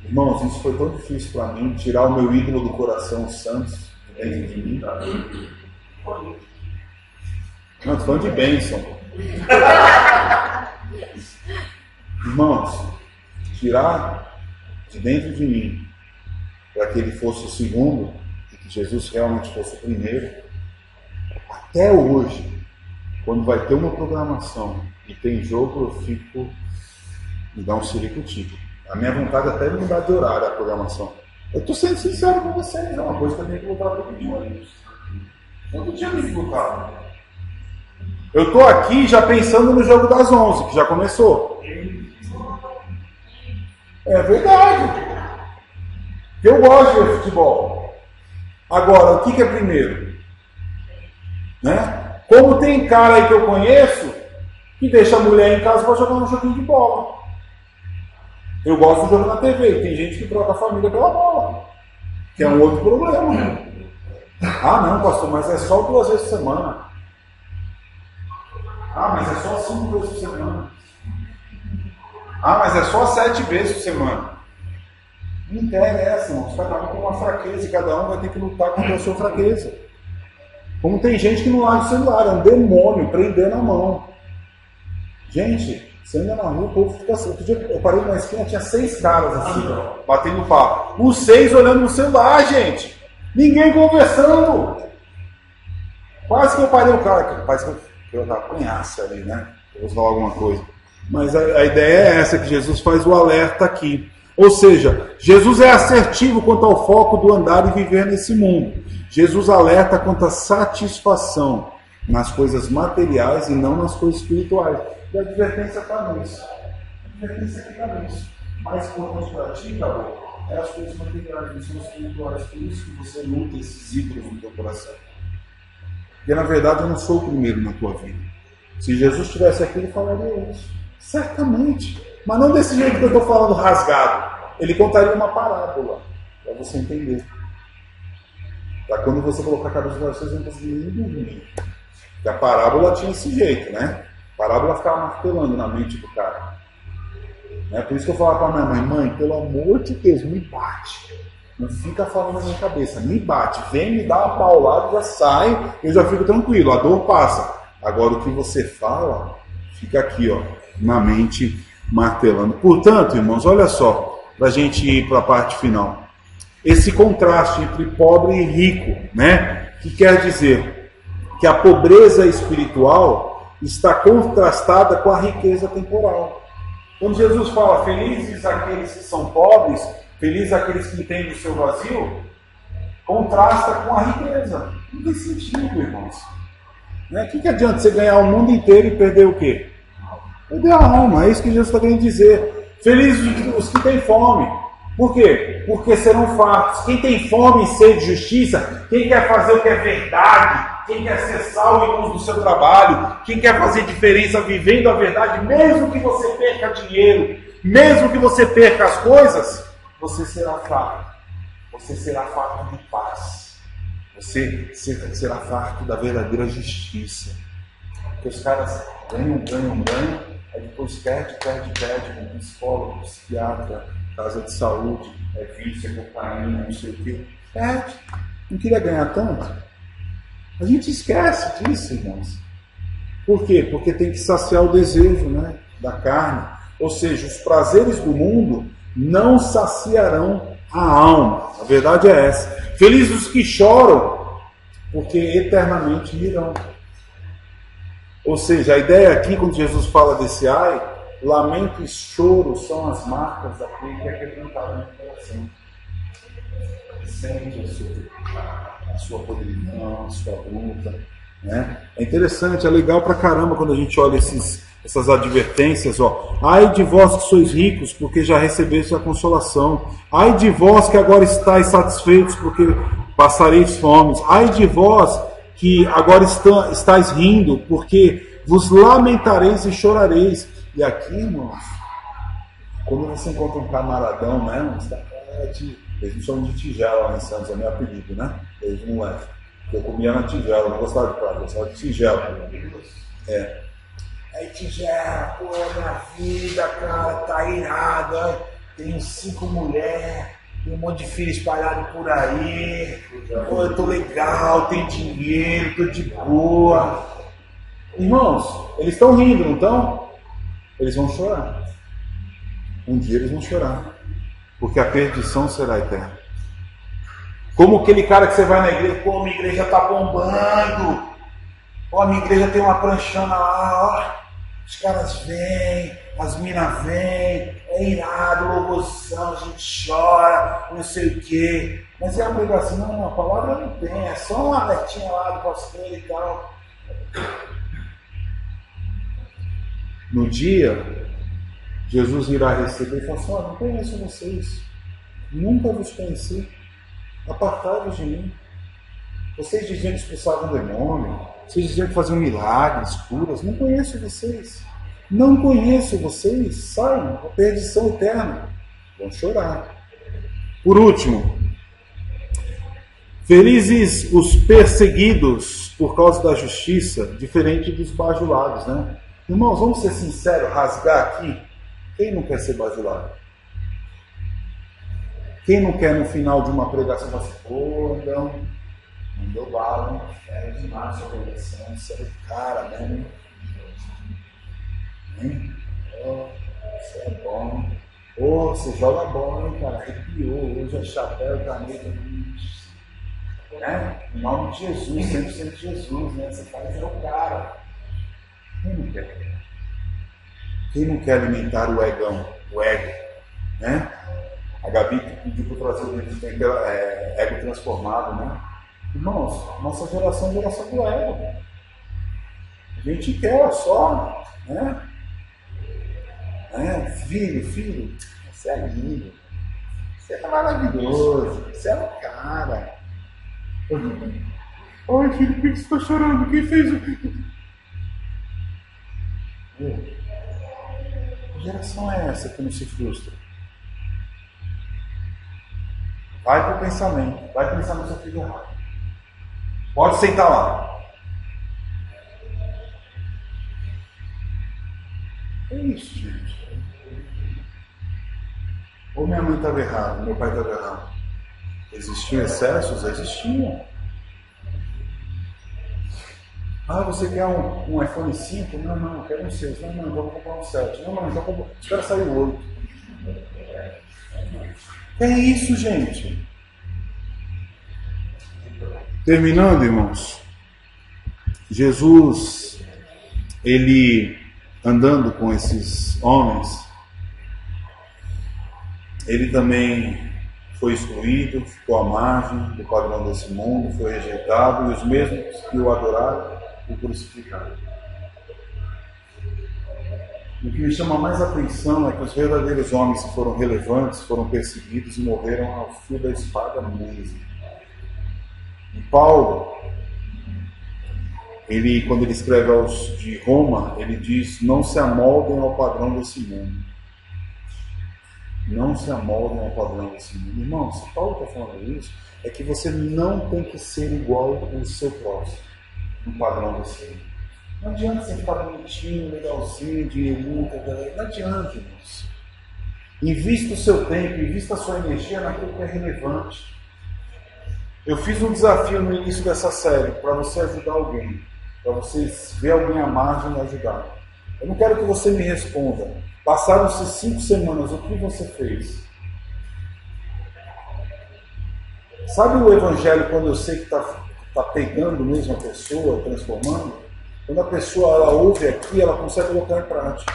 Irmãos, isso foi tão difícil para mim, tirar o meu ídolo do coração, o Santos, dentro de mim. Não, estou falando de bênção. Irmãos, tirar de dentro de mim, para que ele fosse o segundo, e que Jesus realmente fosse o primeiro, até hoje, quando vai ter uma programação e tem jogo, eu fico, me dá um ciricutico. A minha vontade até de mudar de horário a programação. Eu estou sendo sincero com vocês, é uma coisa que eu tenho que lutar todo dia. Eu não tinha me lutado. Eu estou aqui já pensando no jogo das 11, que já começou. É verdade. Eu gosto de ver futebol. Agora, o que é primeiro? Né? Como tem cara aí que eu conheço que deixa a mulher em casa para jogar um joguinho de bola. Eu gosto de jogar na TV. Tem gente que troca a família pela bola. Que é um outro problema. Ah, não, pastor, mas é só 2 vezes por semana. Ah, mas é só 5 vezes por semana. Ah, mas é só 7 vezes por semana. Não interessa, irmãos. Cada um tem uma fraqueza e cada um vai ter que lutar contra a sua fraqueza. Como tem gente que não larga o celular, é um demônio prendendo a mão. Gente, você anda na rua, o povo fica assim. Outro dia eu parei numa esquina, tinha 6 caras assim, batendo papo. Os 6 olhando no celular, gente. Ninguém conversando. Quase que eu parei o cara, quase que eu apanhasse ali, né? Eu vou falar alguma coisa. Mas a ideia é essa, que Jesus faz o alerta aqui. Ou seja, Jesus é assertivo quanto ao foco do andar e viver nesse mundo. Jesus alerta quanto à satisfação nas coisas materiais e não nas coisas espirituais. E a advertência está nisso. A advertência está nisso. Mas quando nos pratica, é as coisas materiais, não são as espirituais. Por isso que você luta esses ídolos no teu coração. Porque na verdade eu não sou o primeiro na tua vida. Se Jesus estivesse aqui, ele falaria isso. Certamente. Mas não desse jeito que eu estou falando rasgado. Ele contaria uma parábola para você entender. Para quando você colocar a cabeça para vocês, não conseguir nem dormir. Porque a parábola tinha esse jeito, né? A parábola ficava martelando na mente do cara. Né? Por isso que eu falava para a minha mãe, pelo amor de Deus, me bate. Não fica falando na minha cabeça, me bate. Vem me dar uma paulada, já sai, eu já fico tranquilo, a dor passa. Agora o que você fala, fica aqui, ó, na mente martelando. Portanto, irmãos, olha só, para a gente ir para a parte final. Esse contraste entre pobre e rico, né? Que quer dizer que a pobreza espiritual está contrastada com a riqueza temporal. Quando Jesus fala, felizes aqueles que são pobres, felizes aqueles que entendem o seu vazio, contrasta com a riqueza. Não tem sentido, irmãos. Né? O que adianta você ganhar o mundo inteiro e perder o quê? Perder a alma, é isso que Jesus está querendo dizer. Felizes os que têm fome. Por quê? Porque serão fartos. Quem tem fome e sede de justiça, quem quer fazer o que é verdade, quem quer ser salvo em luz do seu trabalho, quem quer fazer diferença vivendo a verdade, mesmo que você perca dinheiro, mesmo que você perca as coisas, você será farto. Você será farto de paz. Você será farto da verdadeira justiça. Porque os caras ganham, aí depois perde, com psicólogo, psiquiatra, casa de saúde, vício, cocaína, não sei o quê. Perde. Não queria ganhar tanto? A gente esquece disso, irmãos. Por quê? Porque tem que saciar o desejo, né, da carne. Ou seja, os prazeres do mundo não saciarão a alma. A verdade é essa. Felizes os que choram, porque eternamente irão. Ou seja, a ideia aqui, quando Jesus fala desse ai, lamento e choro são as marcas daquele que é quebrantado no coração. Sente a sua podridão, a sua luta. Né? É interessante, é legal pra caramba quando a gente olha essas advertências. Ó. Ai de vós que sois ricos, porque já recebeste a consolação. Ai de vós que agora estáis satisfeitos, porque passareis fomes. Ai de vós que agora estáis rindo, porque vos lamentareis e chorareis. E aqui, irmãos, quando você encontra um camaradão, né, Eles me chamam de tigela lá em Santos, é meu apelido, né? Desde moleque. Eu comia na tigela, não gostava de prato, eu gostava de tigela. É. Aí tigela, pô, é minha vida, cara, tá irado, ó. Tenho 5 mulheres, tem um monte de filho espalhado por aí. Pô, eu tô legal, tenho dinheiro, tô de boa. Irmãos, eles estão rindo, não estão? Eles vão chorar. Um dia eles vão chorar. Porque a perdição será eterna. Como aquele cara que você vai na igreja, pô, minha igreja tá bombando. Pô, minha igreja tem uma pranchana lá, ó. Os caras vêm, as minas vêm, é irado, louvorzão, a gente chora, não sei o quê. Mas é a pregação, não, a palavra não tem, é só uma alertinha lá do pastor e tal. No dia, Jesus irá receber e falar assim, não conheço vocês, nunca vos conheci, apartai-vos de mim. Vocês diziam que expulsavam demônio, vocês diziam que faziam milagres, curas, não conheço vocês. Não conheço vocês, saiam, a perdição eterna. Vão chorar. Por último, felizes os perseguidos por causa da justiça, diferente dos bajulados, né? Irmãos, vamos ser sinceros, rasgar aqui. Quem não quer ser bajulado? Quem não quer no final de uma pregação falar assim, pô, não deu bala, era demais a pregação, você é o cara, né? Oh, você é bom. Oh, você joga bola, hein, cara? Arrepiou, hoje é chapéu, caneta. Né? Em nome de Jesus, 100% de Jesus, né? Você faz é o cara. Quem não quer? Quem não quer alimentar o egão, o ego? Né? A Gabi pediu para trazer o livro que tem ego transformado, né? Irmãos, nossa geração é a geração do ego. A gente quer só, né? Filho, você é lindo, você é maravilhoso, você é um cara. Oi, filho, por que você está chorando? Quem fez o que? Que geração é essa que não se frustra? Vai para o pensamento, vai pensar no seu filho errado. Pode sentar lá. É isso, gente. Ou minha mãe estava errada, meu pai estava errado. Existiam excessos? Existiam. Ah, você quer um iPhone 5? Não, eu quero um 6. Não, eu vou comprar um 7. Não, já vou. Espera sair o 8. É isso, gente. Terminando, irmãos. Jesus, ele andando com esses homens, ele também foi excluído, ficou à margem do padrão desse mundo, foi rejeitado, e os mesmos que o adoraram, o crucificaram. O que me chama mais atenção é que os verdadeiros homens que foram relevantes foram perseguidos e morreram ao fio da espada mesmo. E Paulo, quando ele escreve aos de Roma, ele diz, não se amoldem ao padrão desse mundo. Não se amoldem ao padrão desse mundo. Irmão, se Paulo está falando isso, é que você não tem que ser igual ao seu próximo, no padrão desse mundo. Não adianta você ficar bonitinho, legalzinho, dinheirinho, não adianta, irmãos. Invista o seu tempo, invista a sua energia naquilo que é relevante. Eu fiz um desafio no início dessa série, para você ajudar alguém, para você ver alguém à margem e ajudar. Eu não quero que você me responda. Passaram-se 5 semanas, o que você fez? Sabe o evangelho quando eu sei que está pegando mesmo a pessoa, transformando? Quando a pessoa ela ouve aqui, ela consegue colocar em prática.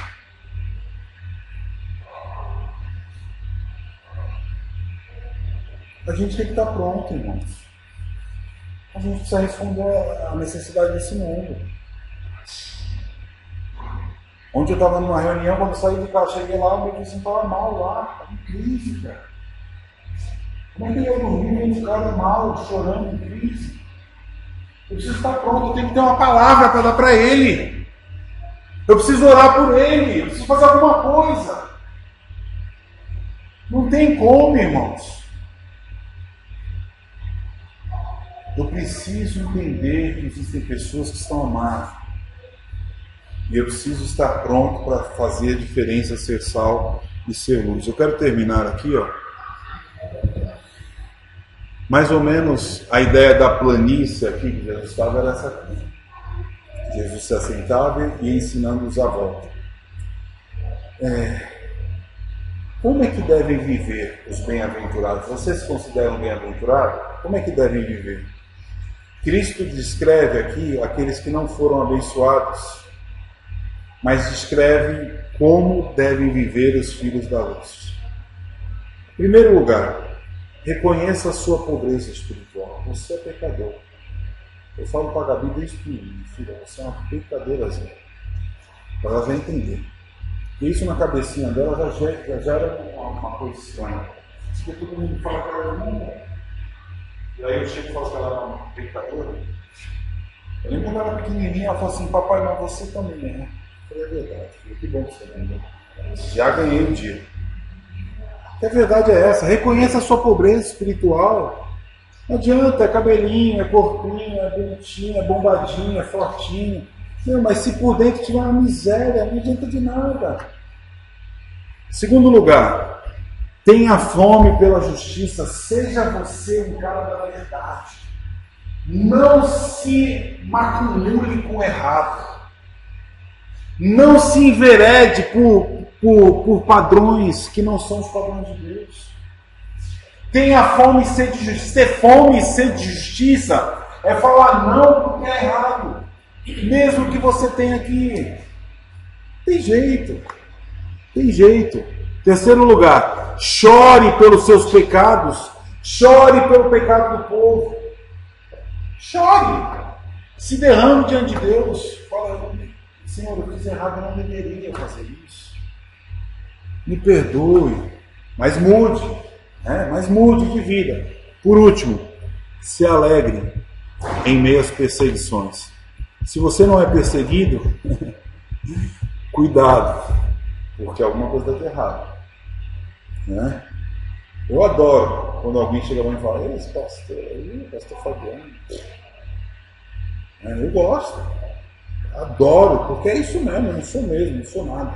A gente tem que estar pronto, irmãos. A gente precisa responder à necessidade desse mundo. Ontem eu estava numa reunião, quando eu saí de casa, cheguei lá, o meu vizinho estava mal lá, estava em crise, cara. Como é que eu dormi, um cara mal, chorando, em crise? Eu preciso estar pronto, eu tenho que ter uma palavra para dar para ele. Eu preciso orar por ele, eu preciso fazer alguma coisa. Não tem como, irmãos. Eu preciso entender que existem pessoas que estão à margem. E eu preciso estar pronto para fazer a diferença, ser sal e ser luz. Eu quero terminar aqui, ó. Mais ou menos a ideia da planície aqui que Jesus estava era essa aqui. Jesus se assentava e ensinando-os à volta. Como é que devem viver os bem-aventurados? Vocês se consideram bem-aventurados? Como é que devem viver? Cristo descreve aqui aqueles que não foram abençoados, mas descreve como devem viver os filhos da luz. Em primeiro lugar, reconheça a sua pobreza espiritual. Você é pecador. Eu falo para a Gabi desde que, filha, você é uma pecadeirazinha. Ela vai entender. E isso na cabecinha dela já era uma coisa estranha. Porque todo mundo fala que ela é uma. E aí eu chego e falo que ela é uma pecadora. Eu lembro quando ela era pequenininha, ela falou assim: papai, mas você também é. Eu falei: é verdade, filho, que bom que você lembrou. Já ganhei o dia. A verdade é essa: reconheça a sua pobreza espiritual. Não adianta, é cabelinho, é corpinho, é bonitinho, é bombadinho, é fortinho. Não, mas se por dentro tiver uma miséria, não adianta de nada. Segundo lugar, tenha fome pela justiça. Seja você um cara da verdade. Não se macule com o errado. Não se enverede por padrões que não são os padrões de Deus. Tenha fome e sede de justiça. Ter fome e sede de justiça é falar não porque é errado. Mesmo que você tenha que... Tem jeito. Terceiro lugar, chore pelos seus pecados. Chore pelo pecado do povo. Chore. Se derrame diante de Deus. Fala: Senhor, eu fiz errado, eu não deveria fazer isso. Me perdoe. Mas mude. Mas mude de vida. Por último, se alegre em meio às perseguições. Se você não é perseguido, cuidado, porque alguma coisa está errada. Eu adoro quando alguém chega para mim e fala: esse pastor Fabiano. Eu gosto, adoro, porque é isso mesmo, eu não sou mesmo, não sou nada.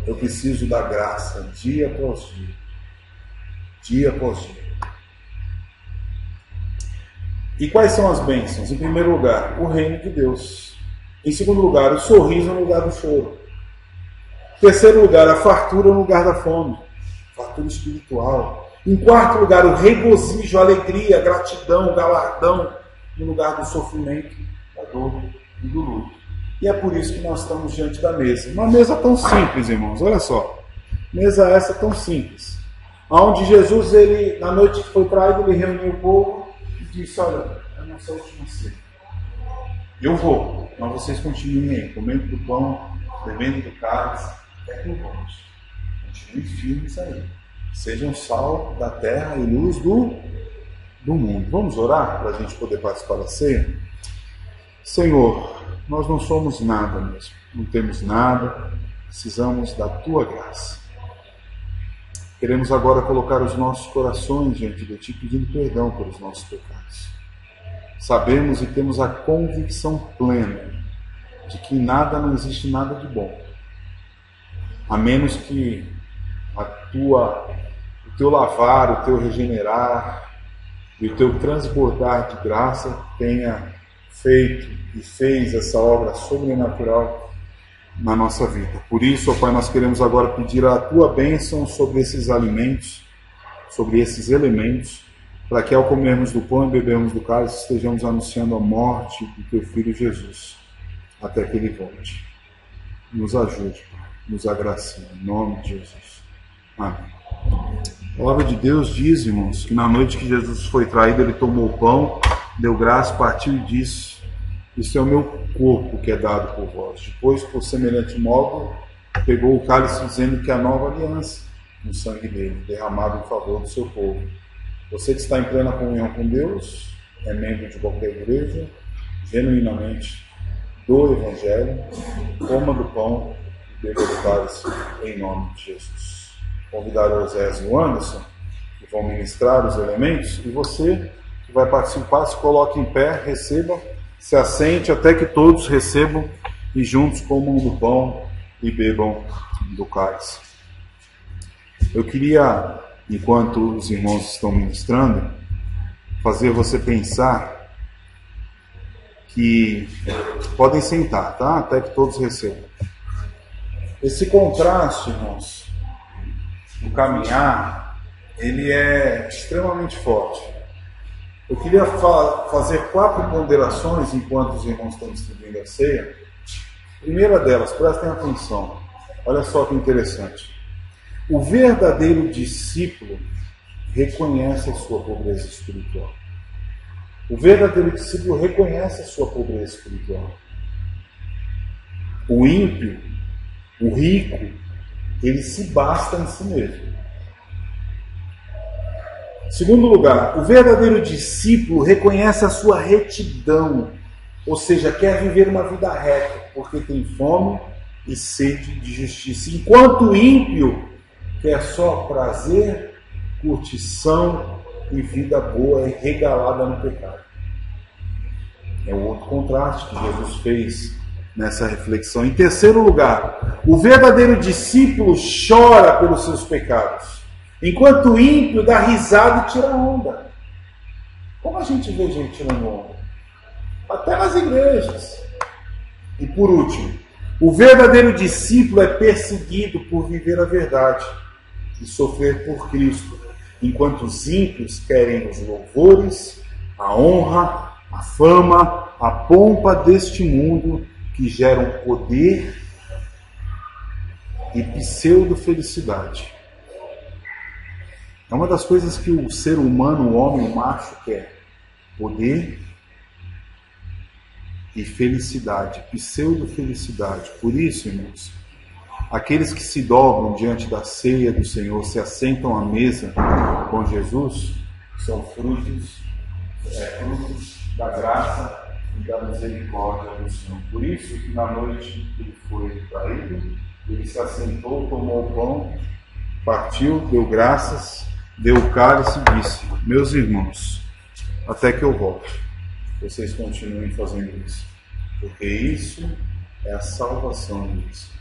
Eu preciso da graça dia após dia. E quais são as bênçãos? Em primeiro lugar, o reino de Deus. Em segundo lugar, o sorriso no lugar do choro. Em terceiro lugar, a fartura no lugar da fome. Fartura espiritual. Em quarto lugar, o regozijo, a alegria, a gratidão, o galardão no lugar do sofrimento, da dor e do luto. E é por isso que nós estamos diante da mesa. Uma mesa tão simples, irmãos. Olha só. Mesa essa tão simples. Onde Jesus, na noite que foi traído, ele reuniu o povo e disse: olha, é a nossa última ceia. Eu vou, mas vocês continuem aí, comendo do pão, bebendo do cálice, até que eu volte. Continuem firmes aí. Sejam sal da terra e luz do mundo. Vamos orar para a gente poder participar da ceia? Senhor, nós não somos nada mesmo. Não temos nada. Precisamos da Tua graça. Queremos agora colocar os nossos corações diante de Ti, pedindo perdão pelos nossos pecados. Sabemos e temos a convicção plena de que em nada não existe nada de bom, a menos que o Teu lavar, o Teu regenerar e o Teu transbordar de graça tenha feito e fez essa obra sobrenatural na nossa vida. Por isso, ó Pai, nós queremos agora pedir a Tua bênção sobre esses alimentos, sobre esses elementos, para que ao comermos do pão e bebermos do cálice estejamos anunciando a morte do Teu Filho Jesus, até que Ele volte. Nos ajude, Pai, nos agracie, em nome de Jesus. Amém. A palavra de Deus diz, irmãos, que na noite que Jesus foi traído, Ele tomou o pão, deu graça, partiu e disse: isso é o meu corpo que é dado por vós. Depois, por semelhante modo, pegou o cálice dizendo que a nova aliança no sangue dele, derramado em favor do seu povo. Você que está em plena comunhão com Deus, é membro de qualquer igreja, genuinamente do Evangelho, coma do pão e beba do cálice em nome de Jesus. Convidar o Osés e o Anderson que vão ministrar os elementos, e você que vai participar, se coloque em pé, receba, se assente até que todos recebam e juntos comam do pão e bebam do cálice. Eu queria, enquanto os irmãos estão ministrando, fazer você pensar que podem sentar, tá? Até que todos recebam. Esse contraste, irmãos, no caminhar, ele é extremamente forte. Eu queria fazer 4 ponderações enquanto os irmãos estão distribuindo a ceia. Primeira delas, prestem atenção. Olha só que interessante. O verdadeiro discípulo reconhece a sua pobreza espiritual. O verdadeiro discípulo reconhece a sua pobreza espiritual. O ímpio, o rico, ele se basta em si mesmo. Segundo lugar, o verdadeiro discípulo reconhece a sua retidão, ou seja, quer viver uma vida reta, porque tem fome e sede de justiça. Enquanto o ímpio quer só prazer, curtição e vida boa e regalada no pecado. É o outro contraste que Jesus fez nessa reflexão. Em terceiro lugar, o verdadeiro discípulo chora pelos seus pecados, enquanto o ímpio dá risada e tira onda. Como a gente vê gente tirando onda? Até nas igrejas. E por último, o verdadeiro discípulo é perseguido por viver a verdade e sofrer por Cristo, enquanto os ímpios querem os louvores, a honra, a fama, a pompa deste mundo que geram poder e pseudo-felicidade. É uma das coisas que o ser humano, o homem, o macho, quer: poder e felicidade, pseudo-felicidade. Por isso, irmãos, aqueles que se dobram diante da ceia do Senhor, se assentam à mesa com Jesus, são frutos da graça e da misericórdia do Senhor. Por isso que na noite que ele foi traído, ele se assentou, tomou o pão, partiu, deu graças, deu o cálice e disse: meus irmãos, até que eu volte, vocês continuem fazendo isso, porque isso é a salvação de vocês.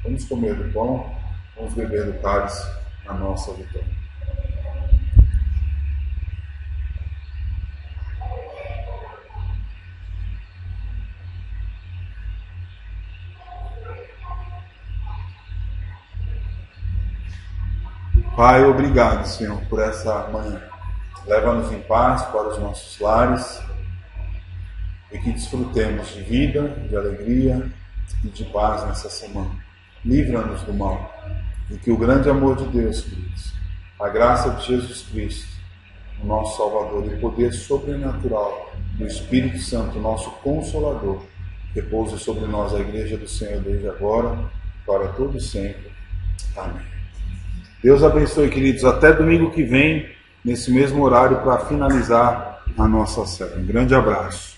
Vamos comer do pão, vamos beber do cálice, a nossa vitória. Pai, obrigado, Senhor, por essa manhã. Leva-nos em paz para os nossos lares e que desfrutemos de vida, de alegria e de paz nessa semana. Livra-nos do mal e que o grande amor de Deus, queridos, a graça de Jesus Cristo, o nosso Salvador, e o poder sobrenatural do Espírito Santo, nosso Consolador, repouse sobre nós, a Igreja do Senhor, desde agora, para todo sempre. Amém. Deus abençoe, queridos. Até domingo que vem, nesse mesmo horário, para finalizar a nossa série. Um grande abraço.